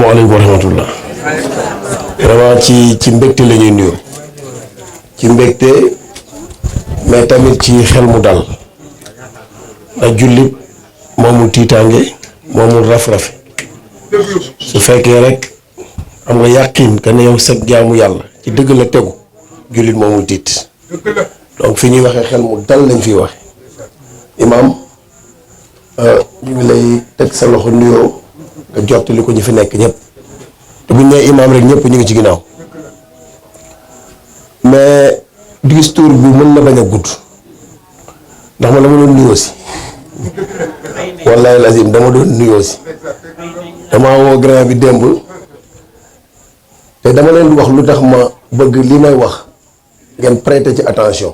asalaamaaleykum wa rahmatullah. vraiment ci mbégte la ñuy nuyoo ci mbégte mais tamit ci xel mu dal ndax jullit moomul tiitaange moomul raf-rafe su fekkee rek am nga yàqin que ne yow sag jaamu yàlla ci dëgg la tegu jullit moomul tiit donc fi ñuy waxee xel mu dal lañ fiy waxe imaam ñu ngi lay teg sa loxo nuyoo nga jottali ko ñu fi nekk ñëpp te bu ñu nee imaam rek ñëpp ñu ngi ci ginnaaw mais discours bi mën na bañ a gudd ndax ma dama doon nuyoo si wallahi lazim dama doon nuyoo si damaa woo grand bi démb te dama leen wax lu tax ma bëgg li may wax ngeen prêter ci attention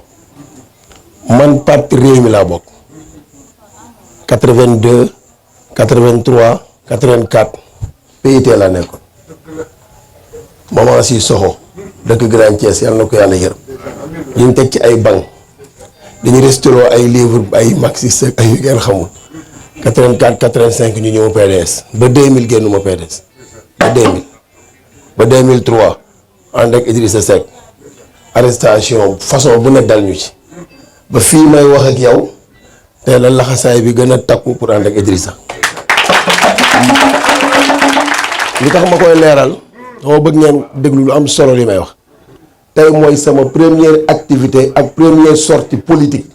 man parti Rewmi laa bokk 82 83 84 PIT laa nekkoon maman si soxo dëkk Grand Thiès yàlla na ko yàlla yërëm ñu teg ci ay banc dañu restauré ay livre ay marxiste ak ay yu ngeen xamul 84 85 ñu ñëw PDS ba 2000 génnuma PDS ba 2000 ba 2003 ànd ak Idrissa Seck arrestation façon bu ne dal ñu ci ba fii may wax ak yow te la laxasaay bi gën a takku pour ànd ak Idrissa li tax ma koy leeral dama bëgg ngeen déglu lu am solo li may wax tey mooy sama première activité ak première sortie politique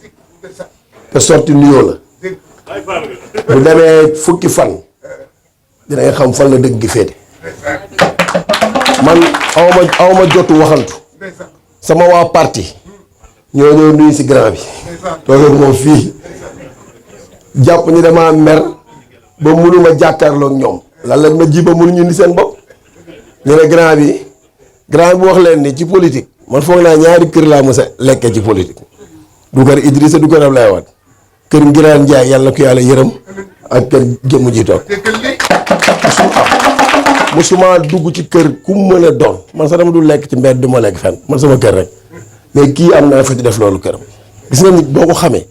te sortie nuyoo la bu demee fukki fan dina nga xam fan la dëgg gi féete man awma jotu waxantu sama waa parti ñoo ñëw nuyu si grand bi toog moom fii jàpp ni dama mer ba mënuma jàkkaarloog ñoom lan lañ ma ji ba mënuñu indi seen bopp ñu ne grand bi wax leen ni ci politique man foog naa ñaari kër laa mës a lekkee ci politique du kër Idrissa du kër Ablaye Wade kër Ngiraan Njaay yàlla na ko yàlla yërëm ak kër jëmm ji toog musuma dugg ci kër ku mën a doon man sax dama du lekk ci mbedd du ma lekk fenn man sama kër rek mais kii am naa fa di def loolu këram gis nga nit boo ko xamee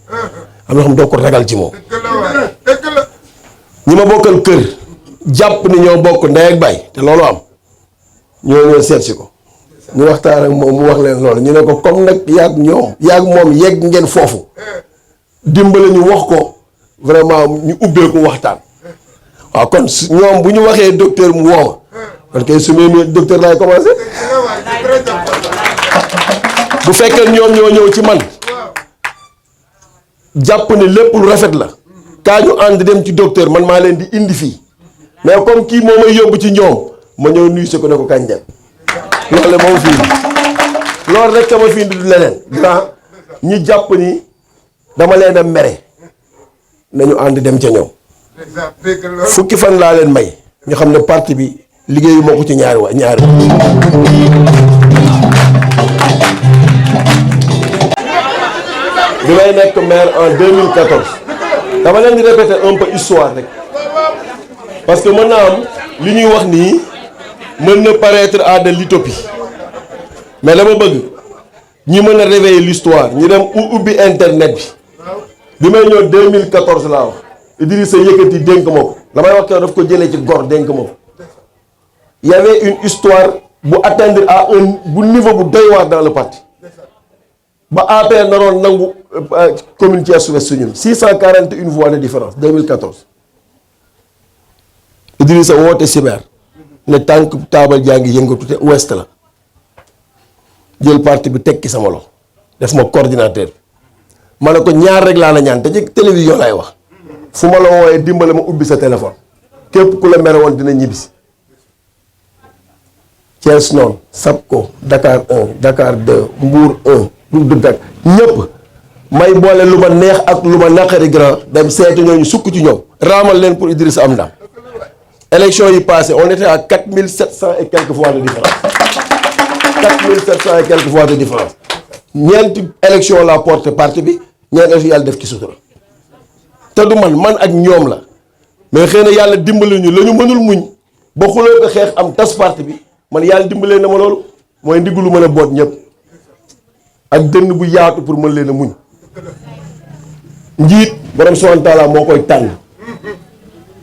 am na xam doo ko ragal ci moom ñi ma bokkal kër jàpp ni ñoo bokk ndey ak baay te loolu am ñoo ñëw seet si ko ñu waxtaan ak moom mu wax leen loolu ñu ne ko comme nag yaag moom yegg ngeen foofu dimbale ñu wax ko vraiment ñu ubbeeku waxtaan waaw kon ñoom bu ñu waxee docteur mu wooma parce que su ma docteur laay commencé bu fekkee ñoom ñoo ñëw ci man jàpp ne lépp lu rafet la kaa ñu ànd dem ci docteur man maa leen di indi fii mais comme kii moo may yóbbu ci ñoom ma ñëw nuyu si ko ne ko kañ dem loolu moom fii loolu rek ma fi indi du leneen grand ñi jàpp ni dama leen a mere nañu ànd dem ca ñoom fukki fan laa leen may ñu xam ne parti bi liggéeyu moo ko ci ñaari bi may nekk maire en 2014 dama leen di répéter un peu histoire rek parce que mën naa am li ñuy wax nii mën na paraître à de l'utopie mais dama bëgg ñi mën a réveiller l'histoire ñu dem ubbi internet bi may ñëw 2014 laa wax Idrissa yëkkati dénk ma ko damay wax que daf ko jëlee ci gor dénk ma ko y avait une histoire bu atteindre à bu niveau bu doy waar dans le parti ba APR naroon nangu commune Thiès Ouest ñun 641 voix de différence 2014 Idrissa woote cyber ne tànk taabal jaa ngi yëngatu te ouest la jël parti bi tekki sama loxo def ma coordinateur ma ne ko ñaar rek laa la ñaan te ci télévision laay wax fu ma la wooyee dimbale ma ubbi sa téléphone képp ku la mere woon dina ñibbisi Thiès noonu Sapco Dakar 1 Dakar 2 Mbour 1 Dak ñëpp may boole lu ma neex ak lu ma naqari grand dem seetu ñooñu sukk ci ñoom raamal leen pour Idrissa am ndam élection yi passé on était à 4700 et quelques voix de différence 4700 et quelques voix de différence ñeenti élection la porte parti bi ñeenti élection yàlla def ci sutura te du man ak ñoom la mais xëy na yàlla dimbali ñu la ñu mënul muñ ba xuloo ko xeex am tas parti bi man yàlla dimbalee na ma loolu mooy ndiggu lu mën a boot ñëpp ak dënn bu yaatu pour mën leen a muñ njiit borom subhanahu wa taala moo koy tànn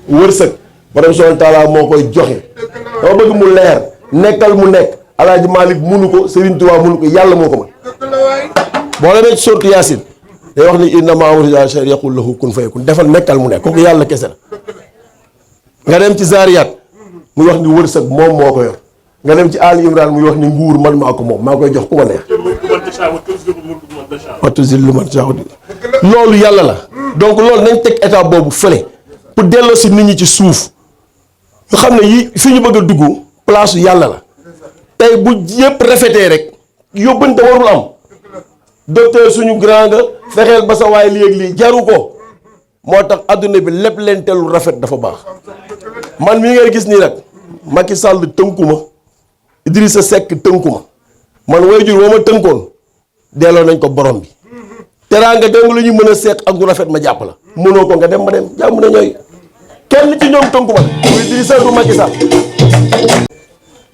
wërsëg borom subhanahu wa taala moo koy joxe dama bëgg mu leer nekkal mu nekk Alaaji Malick munu ko Serigne Touba munu ko yàlla moo ko mën boo demee ci sortu Yaasin day wax ni innamaa amruhu izaa shay'an yaqul lahu kun fayakun defal nekkal mu nekk kooku yàlla kese la nga dem ci Zaariyaat muy wax ni wërsëg moom moo ko yor nga dem ci Ali Imran muy wax ni nguur man maa ko moom maa koy jox ku ma neex wa tuzillu man tashaa loolu yàlla la donc loolu nañ teg état boobu fële pour delloo si nit ñi ci suuf nga xam ne yi fi ñu bëgg a dugg place yàlla la tey bu yëpp rafetee rek yóbbante warul am docteur suñu grand nga fexeel ba sa waay lii ak lii jaru ko moo tax adduna bi lépp leen te lu rafet dafa baax man mii ngay gis nii nag Macky Sall tënku ma Idrissa Seck tënku ma man waajur woo ma tënkoon delloo nañ ko borom bi teraanga dong la ñu mën a seq ak lu rafet ma jàpp la mënoo ko nga dem ma dem jàmm na ñooy kenn ci ñoom tënku ma du Idrissa du Macky Sall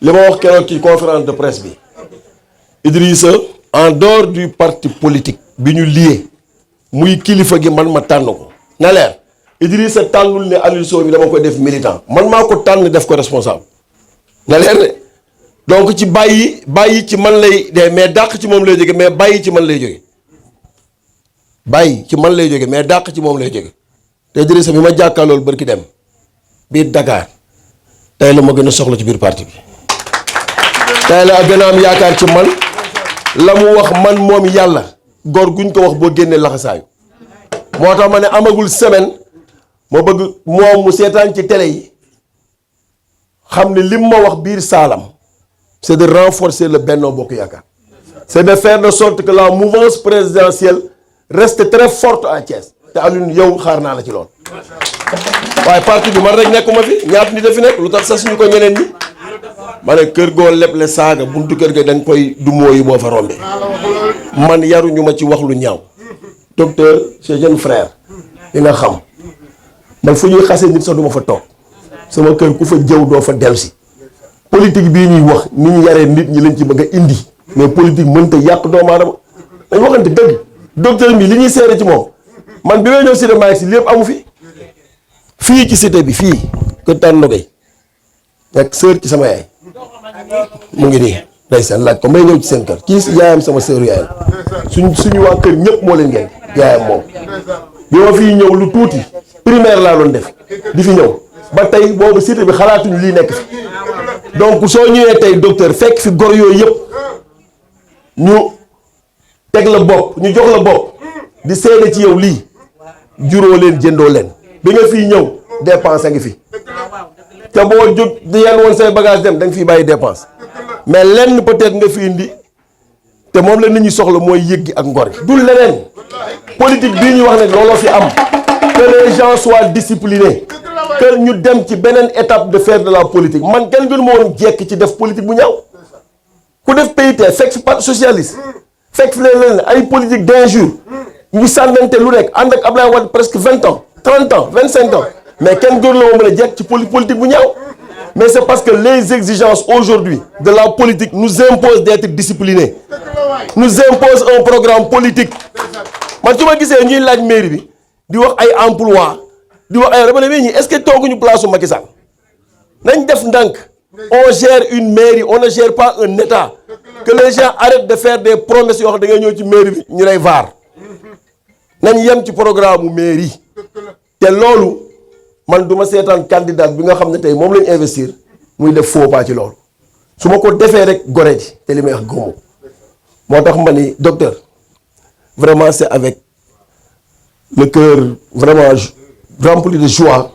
li ma wax keroog ci conférence de presse bi Idrissa en dehors du parti politique bi ñu lié muy kilifa gi man ma tànn ko na leer Idrissa tànnul ne Aliou Sow bi dama koy def militant man maa ko tànn def ko responsable na leer de donc ci bàyyi ci man lay de mais dàq ci moom lay jóge mais bàyyi ci man lay jóge bàyyi ci man lay jóge mais dàq ci moom lay jóge te Idrissa bi ma jàkkaarlool bërki dem biir Dakar tey la ma gën a soxla ci biir parti bi tey la gën a am yaakaar ci man la mu wax man moom yàlla góor guñ ko wax boo génnee laxasaayu moo tax ma ne amagul semaine ma bëgg moom mu seetaan ci télé yi xam ne lim ma wax biir saalam c'est de renforcer le Benno Bokk Yaakaar c'est de faire de sorte que la mouvance présidentielle reste très forte à Thiès te Alioune yow xaar naa la ci lool waaye parti bi man rek nekkuma fi ñaata nit a fi nekk lu tax sax suñu ko ñeneen ñi ma ne kër goo leble saaga buntu kër ga dañ koy du mooyu boo fa rombee man yaruñu ma ci wax lu ñaaw docteur c'est jeune frère li nga xam man fu ñuy xasee nit sax duma fa toog sama kër ku fa jëw doo fa dellu si politique bii ñuy wax ni ñu yaree nit ñi lañ ci bëgg a indi mais politique mënta yàq doomu aadama dañ waxante dëgg docteur bi li ñuy seere ci moom man bi may ñëw cité Malick Sy lépp amu fi fii ci cité bi fii kër tànn nogay nekk sœur ci sama yaay mu ngi nii ndeysaan laaj ko may ñëw ci seen kër kii yaayam sama sœur yaayam suñu waa kër ñëpp moo leen ngeen yaayam moom bi ma fii ñëw lu tuuti primaire laa doon def di fi ñëw ba tey boobu cité bi xalaatuñu lii nekk fi donc soo ñëwee tey docteur fekk fi gor yooyu yëpp ñu teg la bopp ñu jox la bopp di seede ci yow lii juróo leen jëndoo leen bi nga fii ñëw dépense a ngi fi te boo jóg di yenn woon say bagage dem da nga fiy bàyyi dépense mais lenn peut-être nga fi indi te moom la nit ñi soxla mooy yëg gi ak ngor gi dul leneen politique bii ñuy wax ne looloo fi am que les gens soient disciplinés que ñu dem ci beneen étape de faire de la politique man kenn gënu ma woon jekk ci def politique bu ñaaw ku def PIT fekk fi parti socialiste fekk fi leen ay politique d'injure ñu sànnante lu nekk ànd ak Ablaye Wade presque 20 ans 30 ans 25 ans mais kenn gënu la ma mën a jekk ci politique bu ñaaw mais c'est parce que les exigences aujourd'hui de la politique nous imposent d'être disciplinés nous imposent un programme politique man su ma gisee ñuy laaj mairie bi di wax ay emploi di wax ay dama ne ñi est-ce que tooguñu place su Macky Sall nañ def ndànk on gère une mairie on ne gère pas un état que les gens arrêtent de faire des promesses yoo xam da ngay ñëw ci mairie bi ñu lay vaar nañ yem ci programme mu mairie te loolu man du ma seetaan candidat bi nga xam ne tey moom lañ investir muy def faux pas ci loolu su ma ko defee rek gore ji te li may wax gëmmu moo tax ma ni docteur vraiment c'est avec le cœur vraiment rempli de joie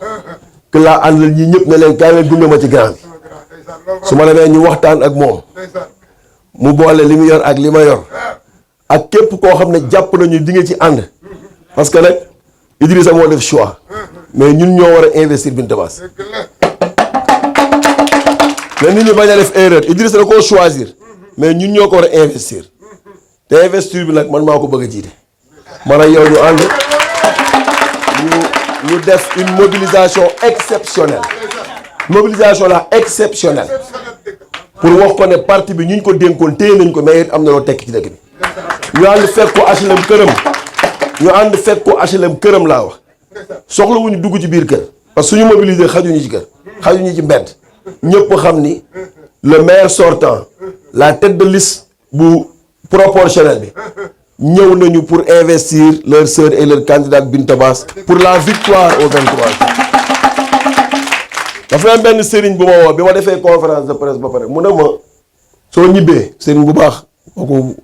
que laa àndal ñi ñëpp ne leen kaay leen gunge ma ci grand bi su ma demee ñu waxtaan ak moom mu boole li mu yor ak li ma yor ak képp koo xam ne jàpp nañu di nga ci ànd parce que nag Idrissa moo def choix mais ñun ñoo war a investir Binta Bass mais nit ñi bañ a def erreur Idrissa da koo choisir mais ñun ñoo ko war a investir te investir bi nag man maa ko bëgg a jiite man ak yow ñu ànd ñu def une mobilisation exceptionnelle pour wax ko ne parti bi ñu ko dénkoon téye nañ ko mais it am na loo tekk ci dëkk bi ñu ànd fekk ko HLM këram laa wax soxla wuñu dugg ci biir kër parce que suñu mobiliser xajuñu ci kër xajuñu ci mbedd ñëpp xam ni le maire sortant la tête de liste bu proportionnel bi ñëw nañu pour investir leur sœur et leur candidate Binta Bass pour la victoire au 23. dafa am benn sëriñ bu ma woo bi ma defee conférence de presse ba pare mu ne ma soo ñibbee sëriñ bu baax kooku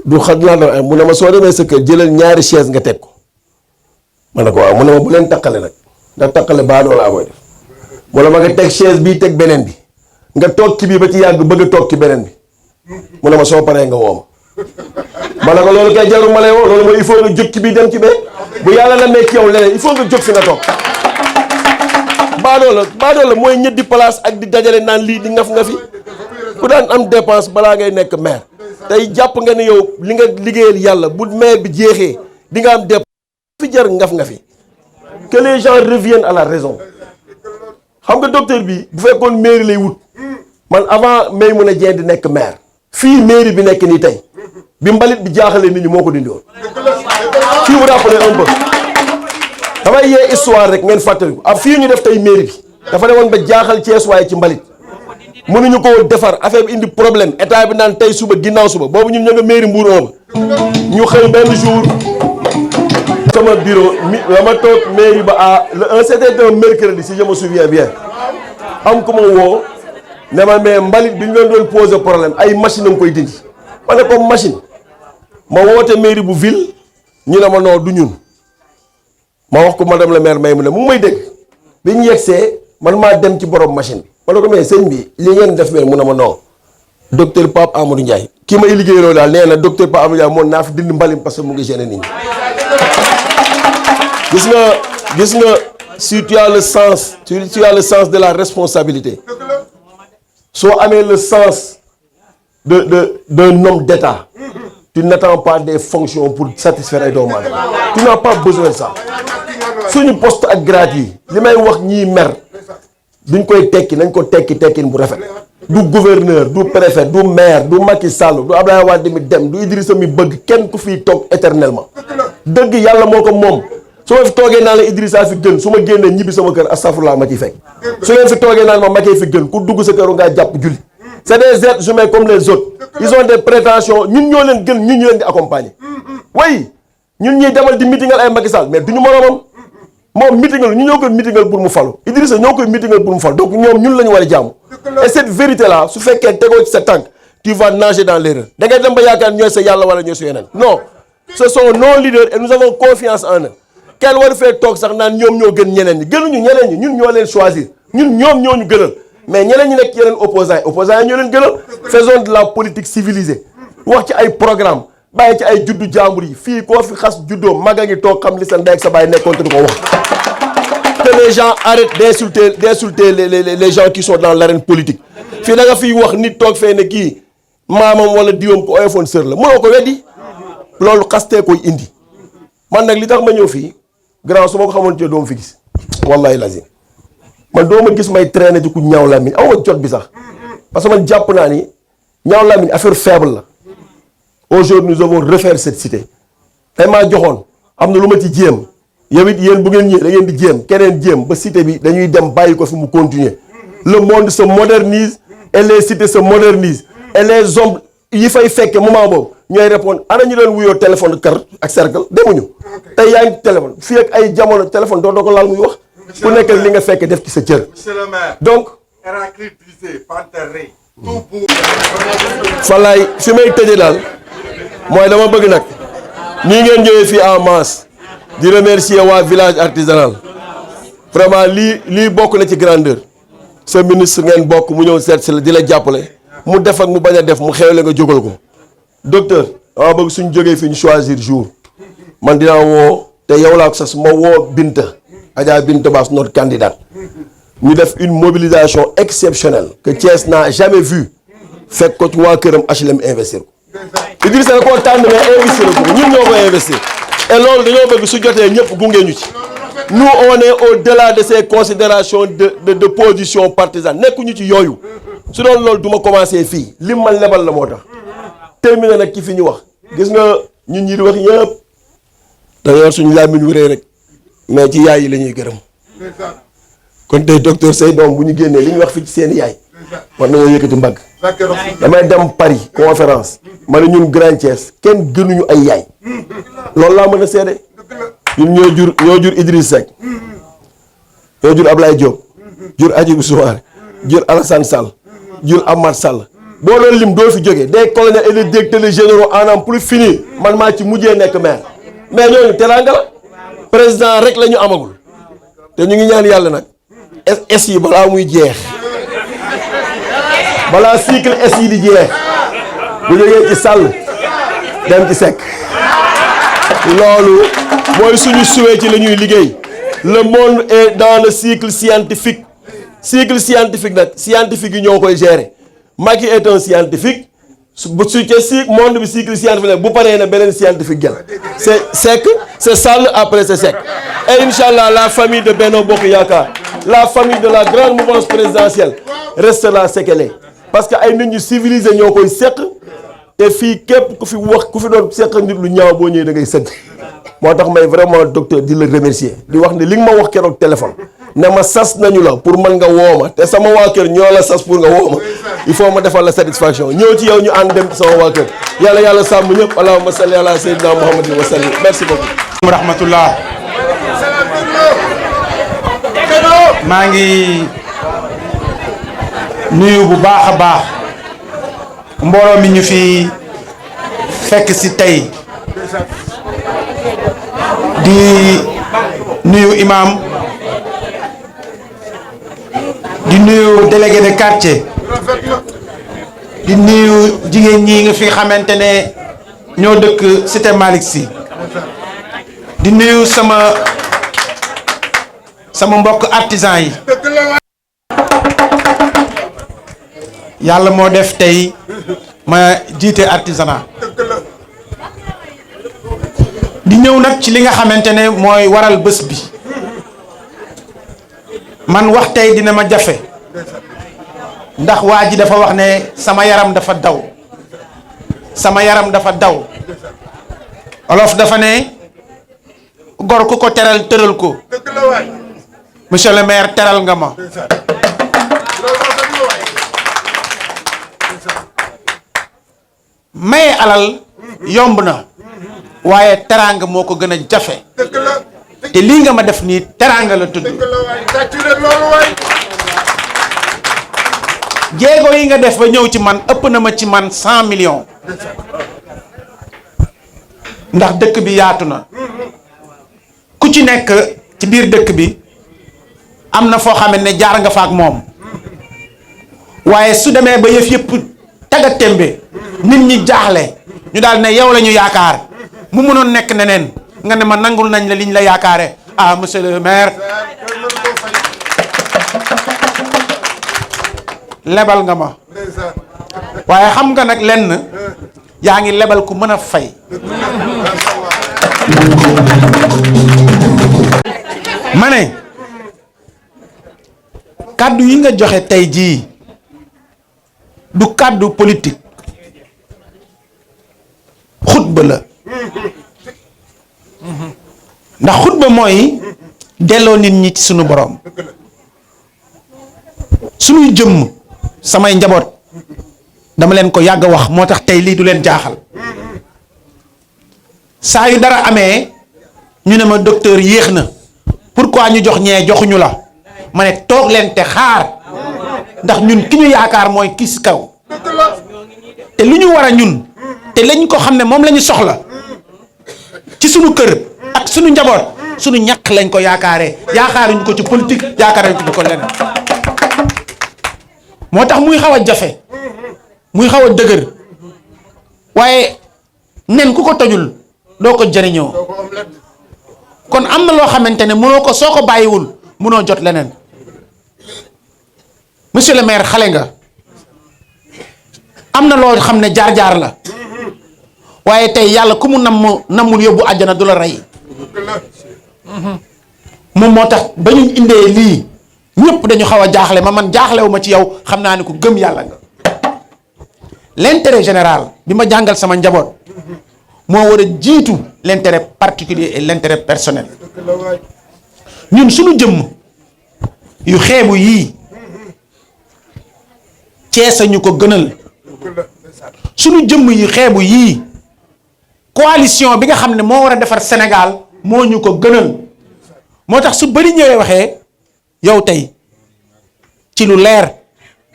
du xam naa mu ne ma soo demee sa kër jëlal ñaari chaise nga teg ko ma ne ko waaw mu ne ma bu leen takkale nag ndax takkale baadoo laa koy def mu ne ma nga teg chaise bii teg beneen bi nga toog ci bii ba ci yàgg bëgg a toog ci beneen bi mu ne ma soo paree nga woo ma ne ko loolu kay jarul ma lay woo loolu mooy il faut nga jóg ci bii dem ci bee bu yàlla la mee ci yow leneen il faut nga jóg fi nga toog baadoo la mooy ñetti place ak di dajale naan lii di ngaf nga fi ku daan am dépense balaa ngay nekk maire tey jàpp nga ne yow li nga liggéeyal yàlla bu maire bi jeexee di nga am dépense fi jar ngaf nga fi que les gens reviennent à la raison xam nga docteur bi bu fekkoon mairie lay wut man avant Maïmouna Dieng di nekk maire fii mairie bi nekk nii tey bi mbalit bi jaaxalee nit ñi moo ko dindi woon fii mu rappelé un peu damay yee histoire rek ngeen fàttaliku fii ñu def tey mairie bi dafa demoon ba jaaxal Cees waaye ci mbalit mënuñu ko defar affaire bi indi problème état bi naan tey suba ginnaaw suba boobu ñun ña nga mairie Mbour ñu xëy benn jour sama bureau ma toog mairie ba c'était un mercredi si je me souviens bien am ko ma woo ne ma mais mbalit bi ñu leen doon poser problème ay machine a nga koy dindi ma ne ko machine ma woote mairie bu ville ñu ne ma non du ñun ma wax ko madame la maire Maïmouna mu ngi may dégg bi ñu yegsee man maa dem ci borom machine bi ma ne ko mais sëñ bi li ngeen def mel mu ne ma non docteur Pape Amadou Ndiaye kii may liggéeyaloo daal nee na docteur Pape Amadou Ndiaye moom naa fi dindi mbalit parce que mu ngi gêné nit ñi gis nga si tu as le sens tu as le sens de la responsabilité soo amee le sens d'un homme d'État tu n'attends pas des fonctions pour satisfaire ay doomu aadama tu n'as pas besoin de ça suñu poste ak grade yi li may wax ñiy mer duñ koy tekki nañ ko tekkin bu rafet du gouverneur du préfet du maire du Macky Sall du Abdoulaye Wade mi dem du Idrissa mi bëgg kenn ku fiy toog éternellement dëgg yàlla moo ko moom su ma fi toogee naan la Idrissa fi gën su ma génnee ñibbi sama kër astafurlah ma ciy fekk su ngeen fi toogee naan ma Macky fi gën ku dugg sa këru ngaa jàpp julli c'est des êtres humains comme les autres ils ont des prétentions ñun ñoo leen gën ñun ñu leen di accompagner oui ñun ñuy demal di meetingal ay Macky Sall mais duñu moroomam moom meetingal ñu ñoo koy meetingal pour mu falu Idrissa ñoo koy meetingal pour mu falu donc ñoom ñun la ñu war a jaamu et cette vérité là su fekkee tegoo ci sa tànk tu vas nager dans l'erreur da ngay dem ba yaakaar ñooy sa yàlla wala ñooy sa yeneen non ce sont nos leaders et nous avons confiance en eux kenn war fee toog sax naan ñoom ñoo gën ñeneen ñi gënuñu ñeneen ñi ñun ñoo leen choisir ñun ñoom ñoo ñu gënal mais ñeneen ñi nekk yeneen opposants yi ñoo leen gënal faisons de la politique civilisée wax ci ay programme bàyyi ci ay juddu jàmbur yi fii koo fi xas juddoo mag a ngi toog xam li sa ndey ak sa baay nekkoon te du ko wax que les gens arrêtent d'insulter les gens qui sont dans l'arène politique fii da nga fiy wax nit toog fee ne kii maamam wala diwam ko oyofoon sër la mënoo ko weddi loolu xastee koy indi man nag li tax ma ñëw fii grand su ma ko xamoon te doom fi gis wallahi lazim man doo ma gis may traîner ci ku ñaaw làmmiñ aw ma jot bi sax parce que man jàpp naa ni ñaaw làmmiñ affaire faible la aujourd'hui nous avons refaire cette cité tey maa joxoon am na lu ma ci jéem yow it yéen bu ngeen ñëwee da ngeen di jéem keneen jéem ba cité bi dañuy dem bàyyi ko fi mu continuer le monde se modernise et les cités se modernisent et les hommes yi fay fekke moment boobu ñooy répondre ana ñu leen wuyoo téléphone kar ak cercle demuñu tey yaa ngi téléphone fii ak ay jamono téléphone doo ko laal muy wax ku nekk li nga fekk def ci sa cër donc falaay fi may tëjee daal mooy dama bëgg nag nii ngeen ñëwee fii en masse di remercier waa village artisanal vraiment lii bokk na ci grandeur sa ministre ngeen bokk mu ñëw seet si la di la jàppale mu def ak mu bañ a def mu xewle nga jógal ko docteur dama bëgg suñ jógee fi ñu choisir jour man dinaa woo te yow laa ko sas ma woo Binta Adja Binta Bass notre candidate ñu def une mobilisation exceptionnelle que Thiès n'a jamais vu fekk ko ci waa këram HLM investir ko Idrissa da koo tànn mais investir ko ñun ñoo koy investir et loolu dañoo bëgg su jotee ñëpp gunge ñu ci nous on est au-delà de ces considérations de position partisane nekkuñu ci yooyu su doon loolu du ma commencé fii lim ma lebal la moo tax terminé nag ki fi ñu wax gis nga ñun ñi di wax ñëpp dañoo yor suñu làmmiñ wu rëy rek mais ci yaay yi la ñuy gërëm kon tey docteur say doom bu ñu génnee li ñu wax fi ci seen yaay war nañoo yëkkati mbagg. damay dem Paris conférence ma ne ñun Grand Thiès kenn gënuñu ay yaay loolu laa mën a seede ñun ñoo jur Idriss Seck ñoo jur Ablaye Diop jur Hadjibou Soumaré jur Alassane Sall jur Amath Sall boo doon lim doo fi jógee des colonels et des directeurs généraux en n'en plus finir man maa ci mujjee nekk maire mais ñooñu teraanga la président rek la ñu amagul te ñu ngi ñaan yàlla nag es yi balaa muy jeex balaa cycle es yi di jeex bu jógee ci Sall dem ci Seck loolu mooy suñu suwee ci la ñuy liggéey. Le monde est dans le cycle scientifique nag scientifique yi ñoo koy gérer Macky est un scientifique su ca monde bi cycle scientifique nag bu paree na beneen scientifique jël c'est Sall après c'est Seck et inchallah la famille de Benno Bokk Yaakaar la famille de la grande mouvance présidentielle restera séquelée parce que ay nit ñu civilisé ñoo koy seq te fii képp ku fi doon seq nit lu ñaaw boo ñëwee da ngay sëgg moo tax may vraiment docteur di la remercier di wax ne li nga ma wax keroog téléphone ne ma sas nañu la pour mën nga wooma te sama waa kër ñoo la sas pour nga wooma il faut ma defal la satisfaction ñëw ci yow ñu ànd dem ci sama waa kër yàlla sàmm ñëpp allahumma salli ala sayyidina muhammadin wa sallim merci beaucoup rahmatullah maa ngi nuyu bu baax a baax mbooloo mi ñu fi fekk si tey di nuyu imam di nuyu délégué de quartier di nuyu jigéen ñi nga fi xamante ne ñoo dëkk Cité Malick Sy di nuyu sama mbokk artisan yi yàlla moo def tey ma jiite artisanat di ñëw nag ci li nga xamante ne mooy waral bés bi man wax tey dina ma jafe ndax waa ji dafa wax ne sama yaram dafa daw olof dafa ne gor ku ko teral tëral ko monsieur le maire teral nga ma maye alal yomb na waaye teraanga moo ko gën a jafe te lii nga ma def nii teraanga la tudd jéego yi nga def ba ñëw ci man ëpp na ma ci man 100 millions ndax dëkk bi yaatu na ku ci nekk ci biir dëkk bi am na foo xamante ne jaar nga fa ak moom waaye su demee ba yëf yëpp taga tembe nit ñi jaaxle ñu daal ne yow la ñu yaakaar mu mënoon nekk neneen nga ne ma nangul nañ la liñ la yaakaare ah monsieur le maire lebal nga ma waaye xam nga nag lenn yaa ngi lebal ku mën a fay ma ne kàddu yi nga joxe tey jii du kàddu politique xutba la ndax xutba mooy delloo nit ñi ci sunu borom sunuy jëmm samay njaboot dama leen ko yàgg a wax moo tax tey lii du leen jaaxal saa yu dara amee ñu ne ma docteur yéex na pourquoi ñu jox ñee joxuñu la ma ne toog leen te xaar ndax ñun ki ñu yaakaar mooy kii si kaw te li ñu war a ñun te lañ ko xam ne moom la ñu soxla ci sunu kër ak sunu njaboot sunu ñàkk lañ ko yaakaaree yaakaaruñu ko ci politique yaakaaruñu ko ci leneen moo tax muy xaw a jafe muy xaw a dëgër waaye nen ku ko tojul doo ko jëriñoo kon am na loo xamante ne mënoo ko soo ko bàyyiwul mënoo jot leneen monsieur le maire xale nga am na loo xam ne jaar-jaar la waaye tey yàlla ku mu nammul yóbbu àjjana du la rey moom moo tax ba ñu indee lii ñëpp dañu xaw a jaaxle man jaaxlewu ma ci yow xam naa ne ku gëm yàlla nga l'intérêt général bi ma jàngal sama njaboot moo war a jiitu l'intérêt particulier et l'intérêt personnel ñun suñu jëmm yu xeebu yii Cees ñu ko gënal sunu jëmm yu xeebu yii coalition bi nga xam ne moo war a defar Sénégal moo ñu ko gënal moo tax su bëri ñëwee waxee yow tey ci lu leer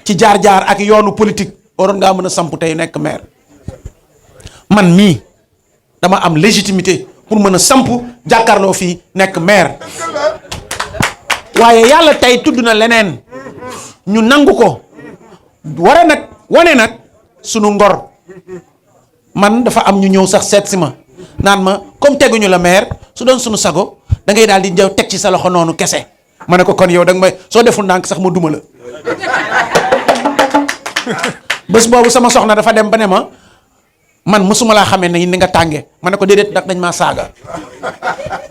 ci jaar-jaar ak yoonu politique waroon ngaa mën a samp tey nekk maire man mii dama am légitimité pour mën a samp jàkkaarloo fii nekk maire waaye yàlla tey tudd na leneen ñu nangu ko wane nag sunu ngor man dafa am ñu ñëw sax seet si ma naan ma comme teguñu la maire su doon sunu sago da ngay daal di ñëw teg ci sa loxo noonu kese ma ne ko kon yow da nga may soo deful ndànk sax ma duma la bés boobu sama soxna dafa dem ba ne ma man mësuma laa xamee ne ni nga tànge ma ne ko déedéet ndax dañ maa saaga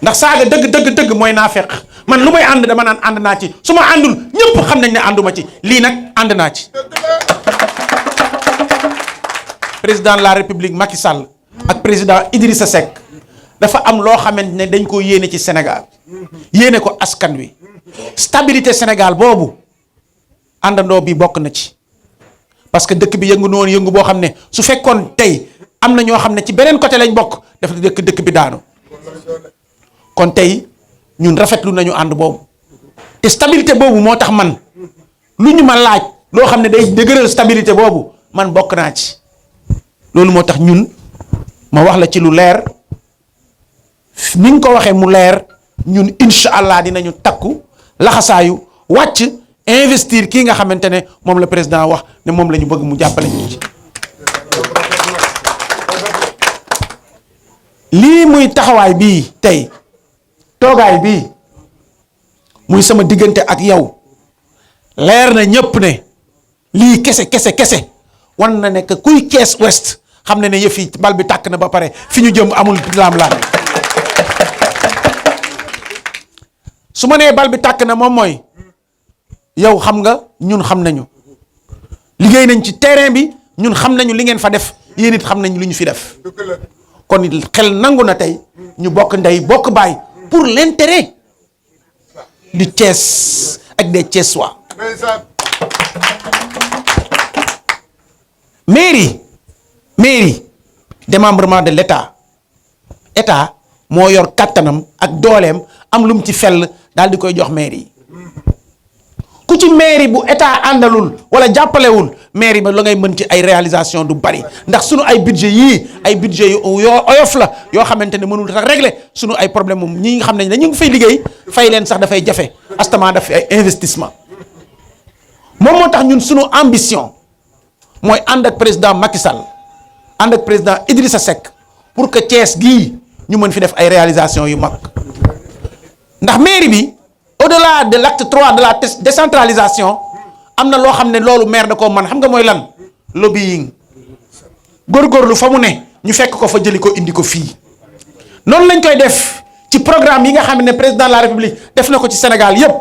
ndax saaga dëgg mooy naa fekk man lu may ànd dama naan ànd naa ci su ma àndul ñëpp xam nañ ne ànduma ci lii nag ànd naa ci. président de la république Macky Sall ak président Idrissa Seck dafa am loo xamante ne dañ ko yéene ci Sénégal yéene ko askan wi stabilité Sénégal boobu àndandoo bi bokk na ci parce que dëkk bi yëngu noonu yëngu boo xam ne su fekkoon tey am na ñoo xam ne ci beneen côté lañ bokk dafa dëkk bi daanu kon tey ñun rafetlu nañu ànd boobu te stabilité boobu moo tax man lu ñu ma laaj loo xam ne day dëgëral stabilité boobu man bokk naa ci loolu moo tax ñun ma wax la ci lu leer ni nga ko waxee mu leer ñun incha allah dinañu takku laxasaayu wàcc investir kii nga xamante ne moom la président wax ne moom la ñu bëgg mu jàppale ñu ci. lii muy taxawaay bii tey toogaay bii muy sama diggante ak yow leer na ñëpp ne lii kese wan na ne que kuy Thiès Ouest xam ne yëf yi bal bi tàkk na ba pare fi ñu jëm amul laam-laam su ma nee bal bi tàkk na moom mooy yow xam nga ñun xam nañu liggéey nañ ci terrain bi ñun xam nañu li ngeen fa def yéen it xam nañ lu ñu fi def kon xel nangu na tey ñu bokk ndey bokk baay pour l'intérêt du Thiès ak des Thiessois. mairie démembrement de l'état moo yor kattanam ak dooleem am lu mu ci fell daal di koy jox mairie yi ku ci mairie bu état àndalul wala jàppalewul mairie ba la ngay mën ci ay réalisation du bari ndax sunu ay budget yii ay budget yu yoo oyof la yoo xamante ne mënul sax régler sunu ay problème moom ñi nga xam ne ñu ngi fay liggéey fay leen sax dafay jafe astama daf fi ay investissement moom moo tax ñun sunu ambition mooy ànd ak président Macky Sall ànd ak président Idrissa Seck pour que Thiès gii ñu mën fi def ay réalisation yu mag ndax mairie bi au-delà de l'acte 3 de la décentralisation am na loo xam ne loolu maire da koo man xam nga mooy lan lobbying góorgóorlu fa mu ne ñu fekk ko fa jëli ko indi ko fii noonu lañ koy def ci programme yi nga xam ne président de la république def na ko ci Sénégal yépp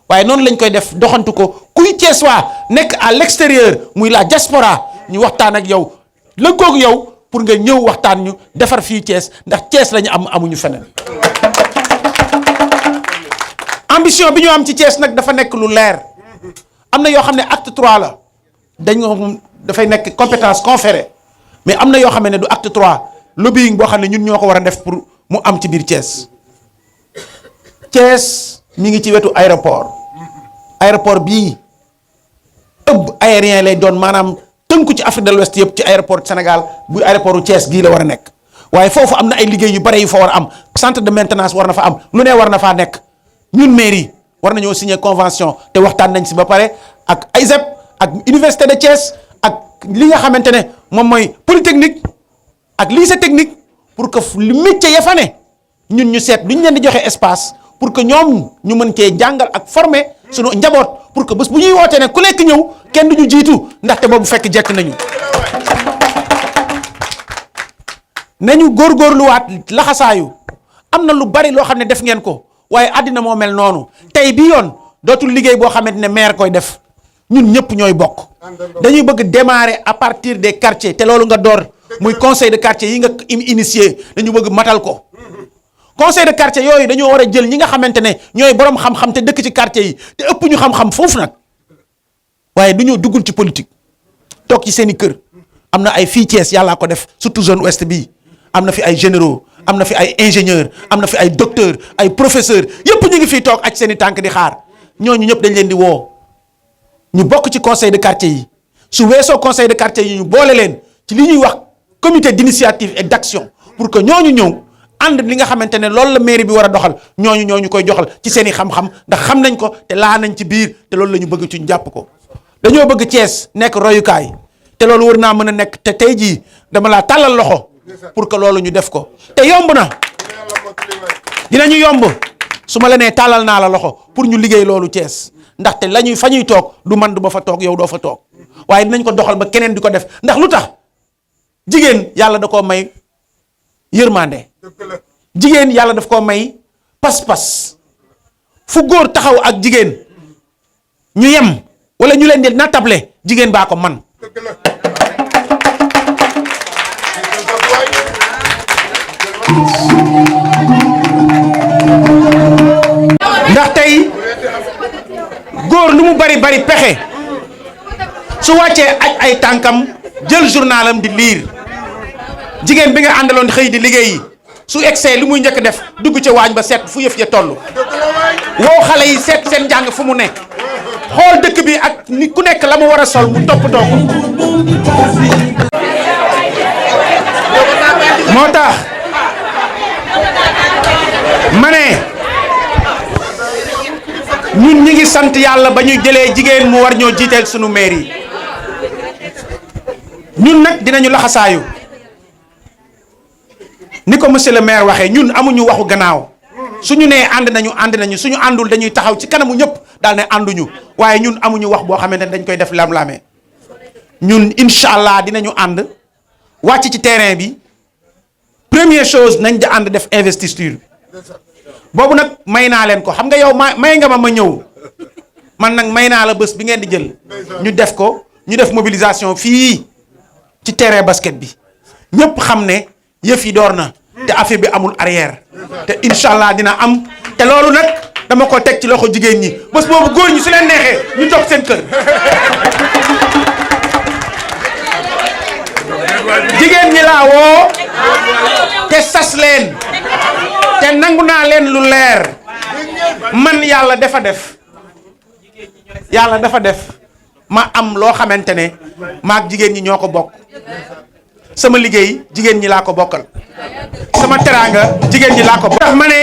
waaye noonu lañ koy def doxantu ko kuy Thiessois nekk à l'extérieur muy la diaspora ñu waxtaan ak yow lëkkoog yow pour nga ñëw waxtaan ñu defar fii Thiès ndax Thiès lañu amuñu feneen. ambition bi ñu am ci Thiès nag dafa nekk lu leer am na yoo xam ne acte 3 la dañ nga dafay nekk compétence conférée mais am na yoo xam ne du acte 3 lobbying boo xam ne ñun ñoo ko war a def pour mu am ci biir Thiès. Thiès mi ngi ci wetu aéroport bii ëbb aérien lay doon maanaam tënku ci Afrique de l'Ouest yëpp ci aéroport Sénégal bu aéroportu Thiès gii la war a nekk waaye foofu am na ay liggéey yu bare yu fa war a am centre de maintenance war na fa am lu ne war na faa nekk ñun mairie war nañoo signer convention te waxtaan nañ si ba pare ak AISEP ak université de Thiès ak li nga xamante ne moom mooy polytechnique ak lycée technique pour que li métier ya fa ne ñun ñu seet lu ñu leen di joxe espace pour que ñoom ñu mën cee jàngal ak former sunu njaboot pour que bés bu ñuy wootee ne ku nekk ñëw kenn du ñu jiitu ndaxte boobu fekk jekk nañu. nañu góorgóorluwaat laxasaayu am na lu bari loo xam ne def ngeen ko waaye àddina moo mel noonu tey bi yoon dootul liggéey boo xamante ne maire koy def ñun ñëpp ñooy bokk dañuy bëgg démarrer à partir des quartiers te loolu nga door muy conseil de quartier yi nga initié dañu bëgg matal ko conseil de quartier yooyu dañoo war a jël ñi nga xamante ne ñooy borom xam-xam te dëkk ci quartier yi te ëpp ñu xam-xam foofu nag waaye du ñu duggul ci politique toog ci seen i kër. am na ay fii Thiès yàllaa ko def surtout zone ouest bi am na fi ay généraux am na fi ay ingénieurs am na fi ay docteurs ay professeurs yëpp ñu ngi fiy toog ak seen i tànk di xaar ñooñu ñëpp dañ leen di woo ñu bokk ci conseil de quartier yi su weesoo conseil de quartier yi ñu boole leen ci li ñuy wax comité d'initiative et d'action pour que ñooñu ñëw ànd li nga xamante ne loolu la mairie bi war a doxal ñooñu koy joxal ci seen i xam-xam ndax xam nañ ko te laa nañ ci biir te loolu la ñu bëgg ci ñu jàpp ko dañoo bëgg Thiès nekk royukaay. te loolu war naa mën a nekk te tey jii dama laa tàllal loxo pour que loolu ñu def ko te yomb na dinañu yomb su ma la nee tàllal naa la loxo pour ñu liggéey loolu Thiès ndaxte la ñuy fa ñuy toog du man du ma fa toog yow doo fa toog waaye dinañ ko doxal ba keneen di ko def ndax lu tax jigéen yàlla da koo may yërmande jigéen yàlla daf koo may pas-pas fu góor taxaw ak jigéen ñu yem wala ñu leen di nattable jigéen baa ko man ndax tey góor lu mu bari pexe su wàccee aj ay tànkam jël journalam di liir jigéen bi nga àndaloon xëy di liggéeyi su egsee li muy njëkk def dugg ca waañ ba seet fu yëf ya toll woo xale yi seet seen njàng fu mu nekk xool dëkk bi ak ni ku nekk la mu war a sol mu toppatoo ko moo tax ma ne ñun ñi ngi sant yàlla ba ñu jëlee jigéen mu war ñoo jiiteel sunu mairie ñun nag dinañu laxasaayu ni ko monsieur le maire waxee ñun amuñu waxu gannaaw suñu nee ànd nañu suñu àndul dañuy taxaw ci kanamu ñëpp daal ne ànduñu waaye ñun amuñu wax boo xamante ne dañ koy def lam-lame ñun incha allah dinañu ànd wàcc ci terrain bi première chose nañ di ànd def investiture boobu nag may naa leen ko xam nga yow may nga ma ñëw man nag may naa la bés bi ngeen di jël ñu def ko ñu def mobilisation fii ci terrain basket bi ñëpp xam ne yëf yi door na te affaire bi amul arrière te incha allah dina am te loolu nag dama ko teg ci loxo jigéen ñi bés boobu góor ñi su leen neexee ñu toog seen kër jigéen ñi laa woo te sas leen te nangu naa leen lu leer man yàlla dafa def ma am loo xamante ne maag jigéen ñi ñoo ko bokk sama liggéey jigéen ñi laa ko bokkal sama teraanga jigéen ñi laa ko bokkal. tax ma ne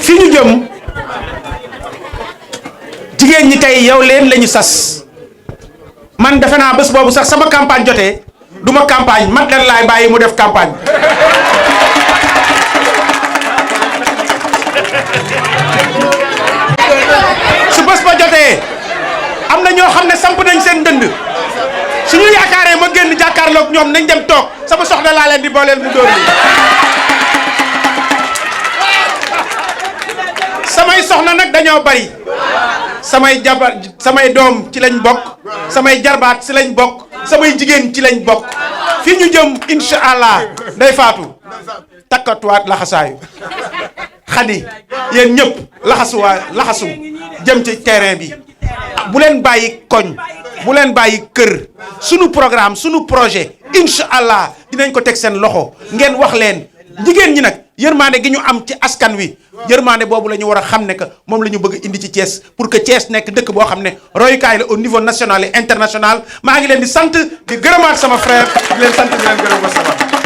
fi ñu jëm jigéen ñi tey yow leen lañu sas man defe naa bés boobu sax sama campagne jotee du ma campagne mat leen laay bàyyi mu def campagne su bés ba jotee am na ñoo xam ne samp nañ seen dënd suñu yaakaaree ma génn jàkkaarloog ñoom nañ dem toog sama soxna laa leen di booleel mu dóor li samay soxna nag dañoo bari samay jabar samay doom ci lañ bokk samay jarbaat ci lañ bokk samay jigéen ci lañ bokk fi ñu jëm incha allah day faatu takkatuwaat laxasaayu xadi yéen ñëpp laxasu jëm ci terrain bi bu leen bàyyi koñ bu leen bàyyi kër sunu programme sunu projet incha allah dinañ ko teg seen loxo ngeen wax leen jigéen ñi nag yërmande gi ñu am ci askan wi yërmande boobu la ñu war a xam ne que moom la ñu bëgg indi ci Thiès pour que Thiès nekk dëkk boo xam ne royukaay la au niveau national et international maa ngi leen di sant di gërëmaat sama frère di leen sant di leen gërëm ba sama